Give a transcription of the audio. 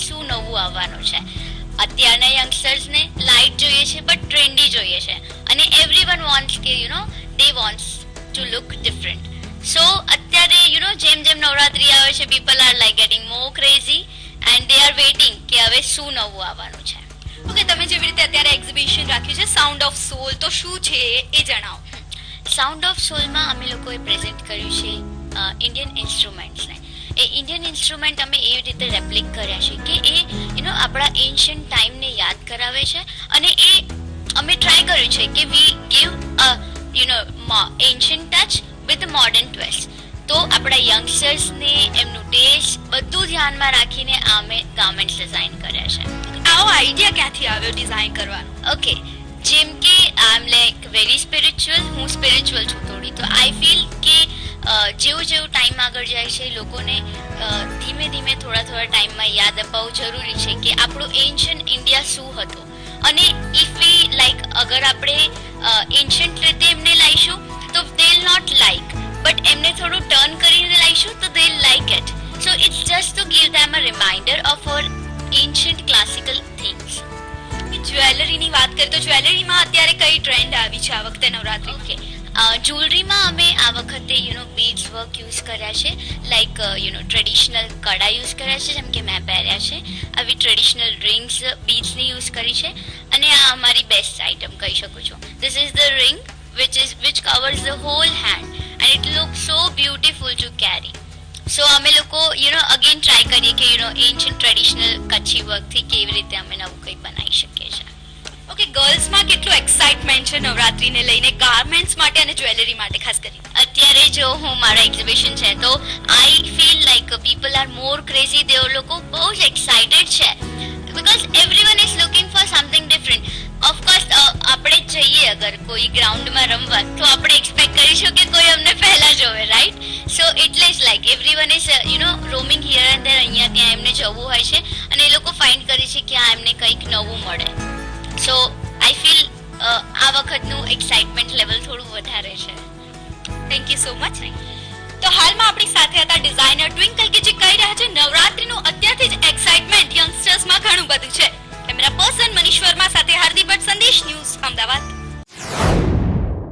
શું નવું આવવાનું છે. અત્યારના યંગસ્ટર્સને લાઇટ જોઈએ છે બટ ટ્રેન્ડી જોઈએ છે અને એવરીવન વોન્ટ્સ કે they wants to look different. So અત્યારે જેમ જેમ નવરાત્રી આવે છે people are like getting more crazy and they are waiting કે હવે શું નવું આવવાનું છે. ઓકે, તમે જેવી રીતે અત્યારે એક્ઝિબિશન રાખ્યું છે સાઉન્ડ ઓફ સોલ, તો શું છે એ જણાવો. સાઉન્ડ ઓફ સોલમાં અમે લોકોએ પ્રેઝન્ટ કર્યું છે ઇન્ડિયન ઇન્સ્ટ્રુમેન્ટ્સને. એ ઇન્ડિયન ઇન્સ્ટ્રુમેન્ટ અમે એવી રીતે રેપ્લિક કર્યા છે કે એ આપણા એન્શિયન્ટ ટાઈમને યાદ કરાવે છે અને એ અમે ટ્રાય કર્યું છે કે we give ancient touch with modern twist. તો આપણા યંગસ્ટર્સને એમનું ટેસ્ટ બધું ધ્યાનમાં રાખીને અમે ગાર્મેન્ટ્સ ડિઝાઇન કર્યા છે. આવો આઈડિયા ક્યાંથી આવ્યો ડિઝાઇન કરવાનો? ઓકે, જેમ કે આઈ એમ લાઈક વેરી સ્પિરિચ્યુઅલ, હું સ્પિરિચ્યુઅલ છું થોડી, તો આઈ ફીલ કે જેવું જેવું ટાઈમ આગળ જાય છે લોકોને ધીમે ધીમે થોડા ટાઈમમાં યાદ અપાવવું જરૂરી છે કે આપણું એન્શિયન્ટ ઇન્ડિયા શું હતું. અને ઇફ વી લાઈક અગર આપણે એન્શિયન્ટ રીતે એમને લાવીશું તો they will not like, but એમને થોડું ટર્ન કરીને લાવીશું તો they will like it. So it's just to give them a reminder of our ancient classical things. જ્વેલરીની વાત કરીએ તો જ્વેલરીમાં અત્યારે કઈ ટ્રેન્ડ આવી છે આ વખતે નવરાત્રી? ઓકે, જ્વેલરીમાં અમે આ વખતે બીડ્સ વર્ક યુઝ કર્યા છે, લાઈક ટ્રેડિશનલ કડા યુઝ કર્યા છે જેમ કે મેં પહેર્યા છે. આવી ટ્રેડિશનલ રિંગ્સ બીડ્સની યુઝ કરી છે અને આ અમારી બેસ્ટ આઇટમ કહી શકું છું. This is the ring which covers the whole hand and it looks so beautiful to carry. So અમે લોકો again try કરીએ કે ancient traditional કચ્છી વર્ક થી કેવી રીતે અમે નવું કંઈ બનાવી શકીએ છીએ. ઓકે, ગર્લ્સમાં કેટલું એક્સાઇટમેન્ટ છે નવરાત્રીને લઈને, ગાર્મેન્ટ્સ માટે અને જ્વેલરી માટે ખાસ કરીને? અત્યારે જો હું મારા એક્ઝિબિશન છે તો I feel like people are more crazy. તેઓ લોકો બહુ જ એક્સાઇટેડ છે because everyone is looking for something different. Of course આપણે જઈએ અગર કોઈ ગ્રાઉન્ડમાં રમવા તો આપણે એક્સપેક્ટ કરીશું કે કોઈ અમને પહેલા જોવે, રાઈટ? સો એટલે જ like everyone is roaming here and there, અહીંયા ત્યાં એમને જવું હોય છે અને એ લોકો ફાઇન્ડ કરે છે કે આ એમને કંઈક નવું મળે. સો આઈ ફીલ આ વખતનું એક્સાઇટમેન્ટ લેવલ થોડું વધારે છે. Thank you so much. તો હાલમાં આપણી સાથે હતા ડિઝાઇનર ટ્વિંકલ કે જે કહી રહ્યા છે નવરાત્રીનું અત્યારથી જ એક્સાઇટમેન્ટ યંગસ્ટર્સમાં ઘણું બધું છે. કેમેરા પર્સન મનીષ વર્મા સાથે હાર્દિક ભટ્ટ, સંદેશ ન્યૂઝ, અમદાવાદ.